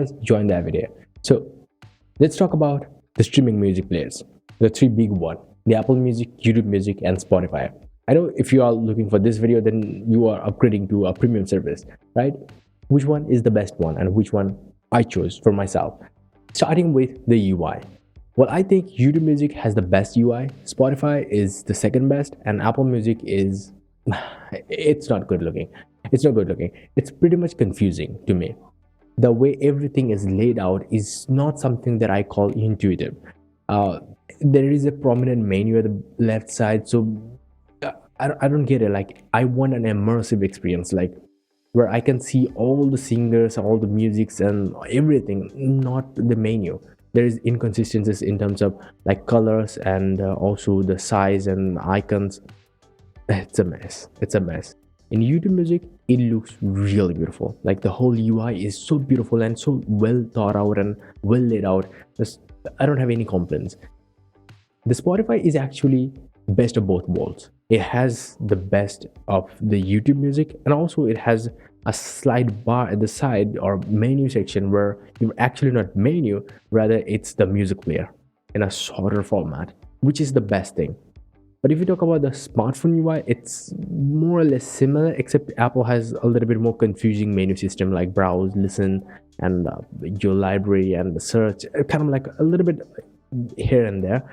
else, join that video. So let's talk about the streaming music players, the three big one: the Apple Music, YouTube Music, and Spotify. I know if you are looking for this video, then you are upgrading to a premium service, right? Which one is the best one and which one I chose for myself? Starting with the UI. Well, I think YouTube Music has the best UI, Spotify is the second best, and Apple Music is it's not good looking. It's not good looking. It's pretty much confusing to me. The way everything is laid out is not something that I call intuitive. Uh, there is a prominent menu at the left side, so I don't get it. Like, I want an immersive experience, like where I can see all the singers, all the musics, and everything, not the menu. There is inconsistencies in terms of like colors and also the size and icons. It's a mess. It's a mess. In YouTube Music, it looks really beautiful. Like, the whole UI is so beautiful and so well thought out and well laid out. I don't have any complaints. The Spotify is actually best of both worlds. It has the best of the YouTube Music, and also it has a slide bar at the side or menu section where you're actually not menu, rather it's the music player in a shorter format, which is the best thing. But if you talk about the smartphone UI, it's more or less similar, except Apple has a little bit more confusing menu system like browse, listen, and your library and the search, kind of like a little bit here and there.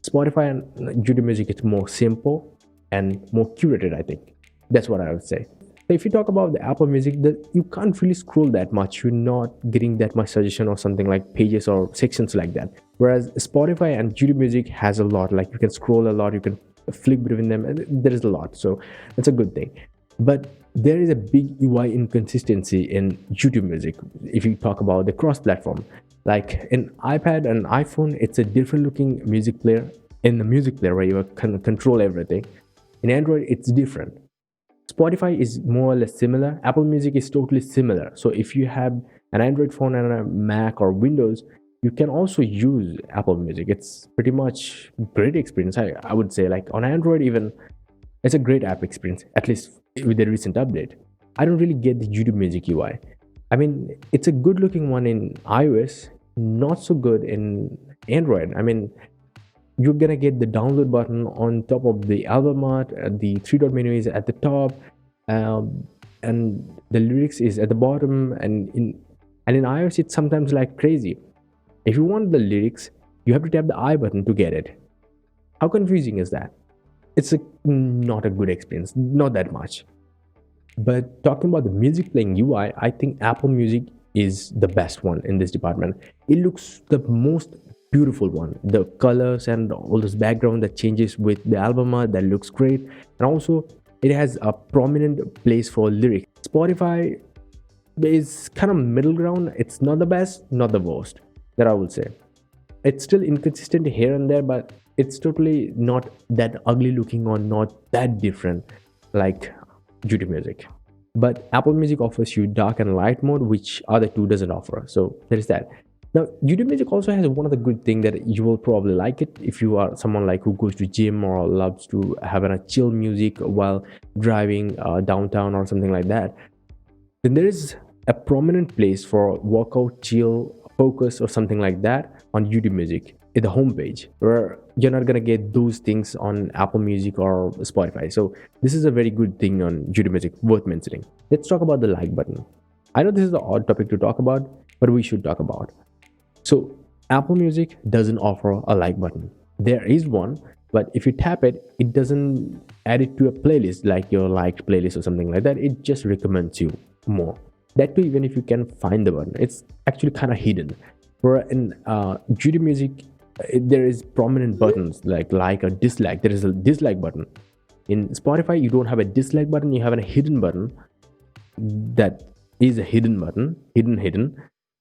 Spotify and YouTube Music, it's more simple and more curated, I think. That's what I would say. If you talk about the Apple Music, you can't really scroll that much. You're not getting that much suggestion or something like pages or sections like that. Whereas Spotify and YouTube Music has a lot. Like, you can scroll a lot, you can flick between them, and there is a lot. So that's a good thing. But there is a big UI inconsistency in YouTube Music if you talk about the cross-platform. Like, in iPad and iPhone, it's a different looking music player. In the music player where you can control everything, in Android it's different. Spotify is more or less similar. Apple Music is totally similar. So if you have an Android phone and a Mac or Windows, you can also use Apple Music. It's pretty much great experience. I would say, like, on Android even, it's a great app experience, at least with the recent update. I don't really get the YouTube Music UI. I mean, it's a good looking one in iOS, not so good in Android. I mean, you're gonna get the download button on top of the album art, the three dot menu is at the top, and the lyrics is at the bottom, and in iOS it's sometimes like crazy. If you want the lyrics, you have to tap the I button to get it. How confusing is that? It's not a good experience, not that much. But talking about the music playing UI, I think Apple Music is the best one in this department. It looks the most beautiful one. The colors and all this background that changes with the album art, that looks great. And also it has a prominent place for lyrics. Spotify is kind of middle ground. It's not the best, not the worst, that I would say. It's still inconsistent here and there, but it's totally not that ugly looking or not that different like YouTube Music. But Apple Music offers you dark and light mode, which other two doesn't offer. So there is that. Now, YouTube Music also has one of the good thing that you will probably like it if you are someone like who goes to gym or loves to have a chill music while driving downtown or something like that. Then there is a prominent place for workout, chill, focus, or something like that on YouTube Music at the homepage, where you're not gonna get those things on Apple Music or Spotify. So this is a very good thing on YouTube Music, worth mentioning. Let's talk about the like button. I know this is an odd topic to talk about, but we should talk about. So Apple Music doesn't offer a like button. There is one, but if you tap it, it doesn't add it to a playlist like your liked playlist or something like that. It just recommends you more. That too, even if you can find the button, it's actually kind of hidden. Where in YouTube Music, there is prominent buttons like or dislike. There is a dislike button. In Spotify, you don't have a dislike button. You have a hidden button. That is a hidden button, hidden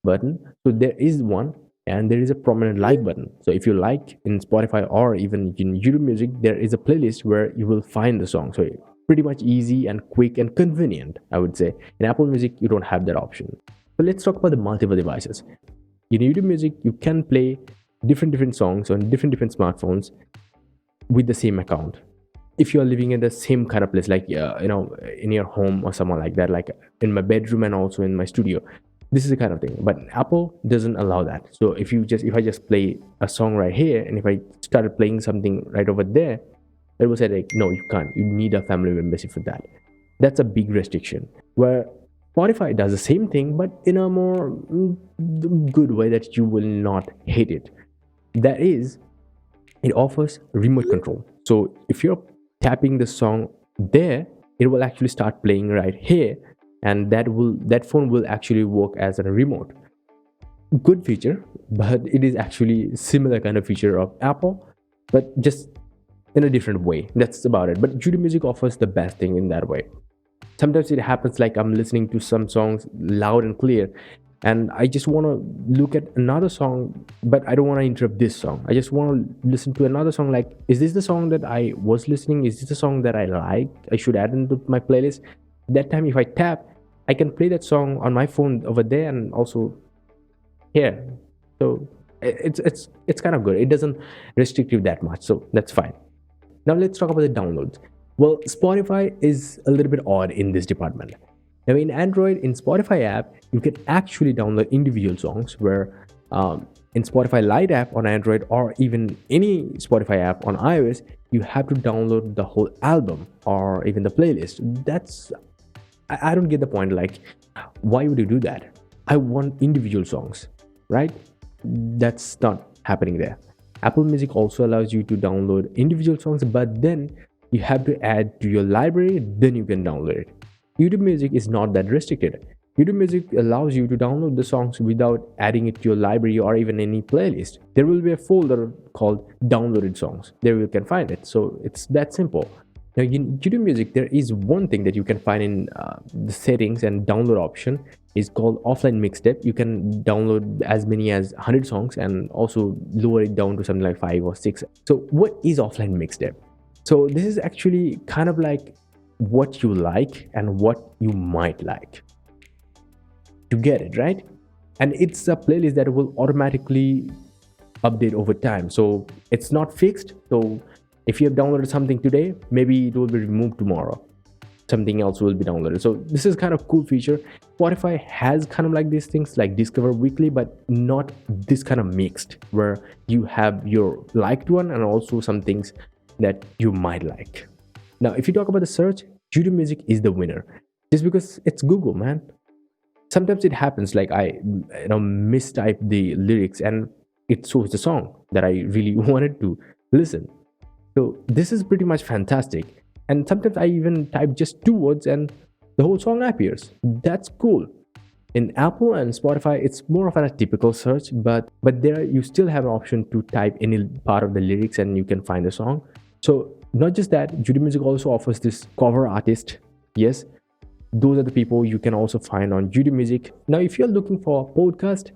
button. So there is one, and there is a prominent like button. So if you like in Spotify or even in YouTube Music, there is a playlist where you will find the song. So pretty much easy and quick and convenient, I would say. In Apple Music, you don't have that option. So let's talk about the multiple devices. In YouTube Music, you can play different songs on different smartphones with the same account. If you are living in the same kind of place, like in your home or somewhere like that, like in my bedroom and also in my studio, This is the kind of thing, but Apple doesn't allow that. So if I just play a song right here, and if I started playing something right over there, it will say like, no, you can't, you need a family membership for that. That's a big restriction. Where Spotify does the same thing, but in a more good way that you will not hate it. That is, it offers remote control. So if you're tapping the song there, it will actually start playing right here, and that phone will actually work as a remote. Good feature, but it is actually similar kind of feature of Apple, but just in a different way. That's about it. But YouTube Music offers the best thing in that way. Sometimes it happens like I'm listening to some songs loud and clear, and I just want to look at another song, but I don't want to interrupt this song. I just want to listen to another song. Like, is this the song that I was listening? Is this the song that I like? I should add into my playlist. That time, if I tap, I can play that song on my phone over there and also here. So it's kind of good. It doesn't restrict you that much, so that's fine. Now let's talk about the downloads. Well, Spotify is a little bit odd in this department. Now in Android, in Spotify app, you can actually download individual songs, where in Spotify Lite app on Android, or even any Spotify app on iOS, you have to download the whole album or even the playlist. I don't get the point. Like, why would you do that? I want individual songs, right? That's not happening there. Apple Music also allows you to download individual songs, but then you have to add to your library, then you can download it. YouTube Music is not that restricted. YouTube Music allows you to download the songs without adding it to your library or even any playlist. There will be a folder called downloaded songs. There you can find it. So it's that simple. Now in YouTube Music, there is one thing that you can find in the settings and download option is called offline mixtape. You can download as many as 100 songs and also lower it down to something like 5 or 6. So what is offline mixtape? So this is actually kind of like what you like and what you might like. You get it, right? And it's a playlist that will automatically update over time. So it's not fixed. So if you have downloaded something today, maybe it will be removed tomorrow. Something else will be downloaded. So this is kind of cool feature. Spotify has kind of like these things like Discover Weekly, but not this kind of mixed, where you have your liked one and also some things that you might like. Now, if you talk about the search, YouTube Music is the winner, just because it's Google, man. Sometimes it happens like I mistype the lyrics and it shows the song that I really wanted to listen. So this is pretty much fantastic. And sometimes I even type just 2 words and the whole song appears. That's cool. In Apple and Spotify, it's more of a typical search, but there you still have an option to type any part of the lyrics and you can find the song. So not just that, YouTube Music also offers this cover artist. Yes, those are the people you can also find on YouTube Music. Now, if you're looking for a podcast,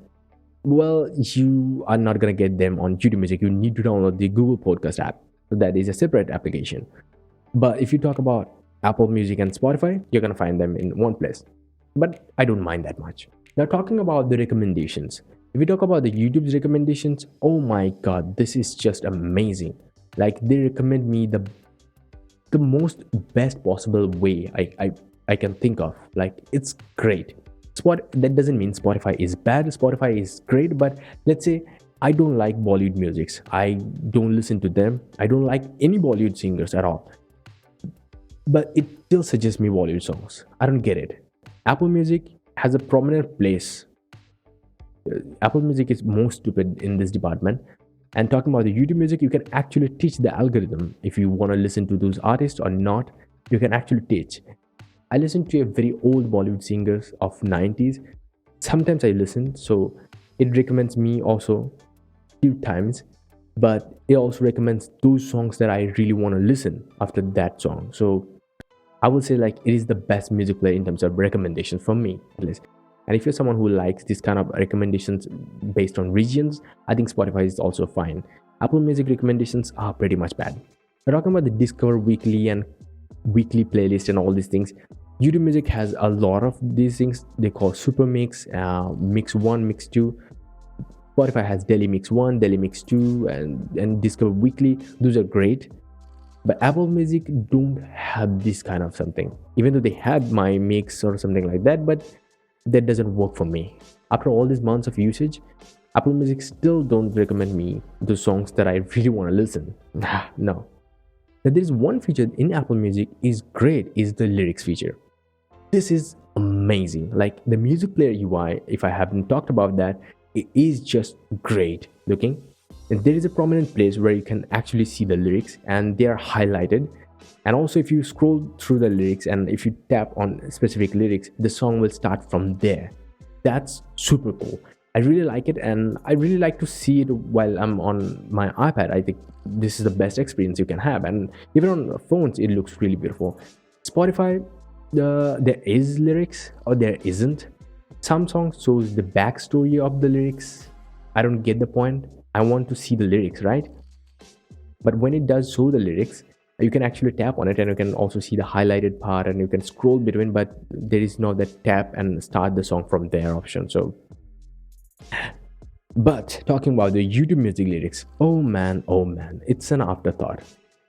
well, you are not going to get them on YouTube Music. You need to download the Google Podcast app. So that is a separate application. But if you talk about Apple Music and Spotify, you're going to find them in one place. But I don't mind that much. Now, talking about the recommendations. If we talk about the YouTube's recommendations, oh my God, this is just amazing. Like, they recommend me the most best possible way I can think of. Like, it's great. That doesn't mean Spotify is bad. Spotify is great, but let's say I don't like Bollywood musics. I don't listen to them. I don't like any Bollywood singers at all. But it still suggests me Bollywood songs. I don't get it. Apple Music has a prominent place. Apple Music is most stupid in this department. And talking about the YouTube Music, you can actually teach the algorithm if you want to listen to those artists or not. You can actually teach. I listen to a very old Bollywood singers of 90s. Sometimes I listen, so it recommends me also few times, but it also recommends those songs that I really want to listen after that song. So I would say like it is the best music player in terms of recommendations for me, at least. And if you're someone who likes this kind of recommendations based on regions, I think Spotify is also fine. Apple Music recommendations are pretty much bad. We're talking about the Discover Weekly and weekly playlist and all these things. YouTube Music has a lot of these things. They call Super Mix, Mix 1, Mix 2. Spotify has Daily Mix 1, Daily Mix 2, and Discover Weekly. Those are great. But Apple Music don't have this kind of something. Even though they have My Mix or something like that, but that doesn't work for me. After all these months of usage, Apple Music still don't recommend me the songs that I really want to listen. No. Now, there is one feature in Apple Music is great, is the lyrics feature. This is amazing. Like the music player UI, if I haven't talked about that, it is just great looking. And there is a prominent place where you can actually see the lyrics and they are highlighted. And also if you scroll through the lyrics and if you tap on specific lyrics, the song will start from there. That's super cool. I really like it, and I really like to see it while I'm on my iPad. I think this is the best experience you can have, and even on phones it looks really beautiful. Spotify, there is lyrics or there isn't. Some songs shows the backstory of the lyrics. I don't get the point. I want to see the lyrics, right? But when it does show the lyrics, you can actually tap on it and you can also see the highlighted part and you can scroll between, but there is no that tap and start the song from there option. So but talking about the YouTube music lyrics, oh man, it's an afterthought.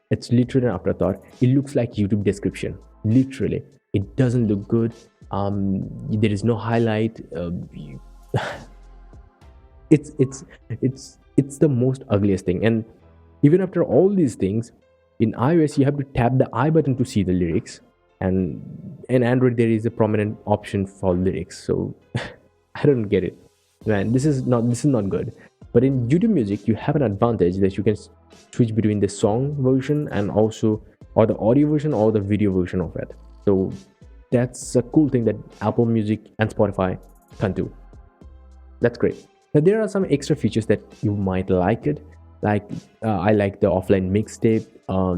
It's literally an afterthought. It looks like YouTube description. Literally, it doesn't look good. There is no highlight. It's the most ugliest thing. And even after all these things, in iOS you have to tap the I button to see the lyrics, and in Android there is a prominent option for lyrics. So I don't get it, man. This is not good. But in YouTube Music you have an advantage that you can switch between the song version and also or the audio version or the video version of it. So that's a cool thing that Apple Music and Spotify can do. That's great. Now there are some extra features that you might like it. Like I like the offline mixtape,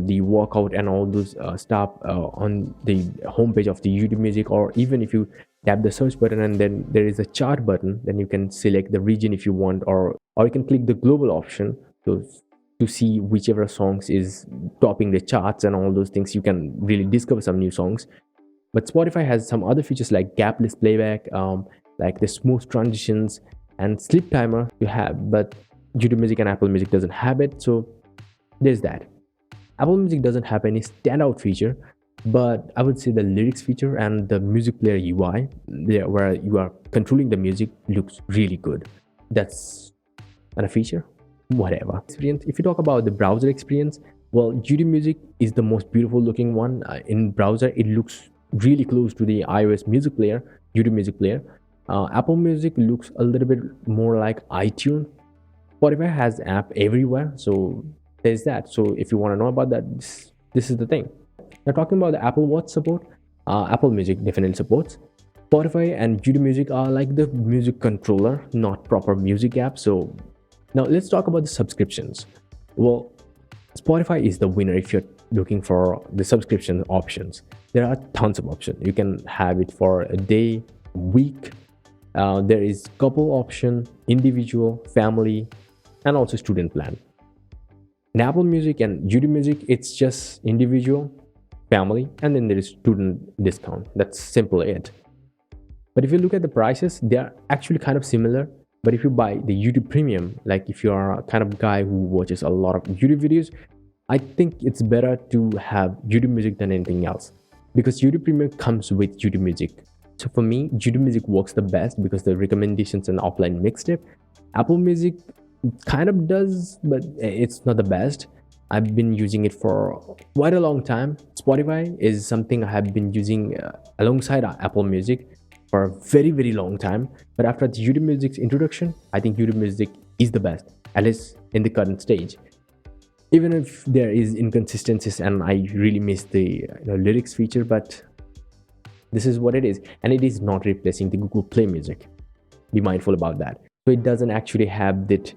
the workout and all those stuff on the homepage of the YouTube Music. Or even if you tap the search button and then there is a chart button, then you can select the region if you want, or you can click the global option to see whichever songs is topping the charts and all those things. You can really discover some new songs. But Spotify has some other features like gapless playback, like the smooth transitions and sleep timer you have, but YouTube Music and Apple Music doesn't have it. So there's that. Apple Music doesn't have any standout feature, but I would say the lyrics feature and the music player UI, where you are controlling the music, looks really good. That's not a feature, whatever. Experience. If you talk about the browser experience, well, YouTube Music is the most beautiful looking one. In browser, it looks really close to the iOS music player, YouTube Music player. Apple Music looks a little bit more like iTunes. Spotify has app everywhere, so there's that. So if you want to know about that, this is the thing. Now talking about the Apple Watch support, Apple Music definitely supports. Spotify and YouTube Music are like the music controller, not proper music app. So now let's talk about the subscriptions. Well, Spotify is the winner if you're looking for the subscription options. There are tons of options. You can have it for a day, week. There is couple option, individual, family, and also student plan. In Apple Music and YouTube Music, it's just individual, family, and then there is student discount. That's simply it. But if you look at the prices, they are actually kind of similar. But if you buy the YouTube Premium, like if you are a kind of guy who watches a lot of YouTube videos, I think it's better to have YouTube Music than anything else, because YouTube Premium comes with YouTube Music. So for me, YouTube Music works the best because the recommendations and offline mixtape. Apple Music kind of does, but it's not the best. I've been using it for quite a long time. Spotify is something I have been using alongside Apple Music for a very, very long time. But after the YouTube Music's introduction, I think YouTube Music is the best, at least in the current stage. Even if there is inconsistencies and I really miss the lyrics feature, but this is what it is, and it is not replacing the Google Play Music. Be mindful about that. So it doesn't actually have that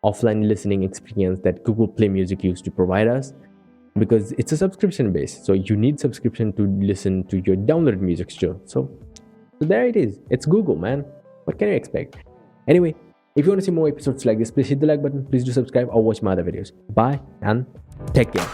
offline listening experience that Google Play Music used to provide us, because it's a subscription base. So you need subscription to listen to your downloaded music too. So there it is. It's Google, man. What can you expect? Anyway, if you want to see more episodes like this, please hit the like button. Please do subscribe or watch my other videos. Bye and take care.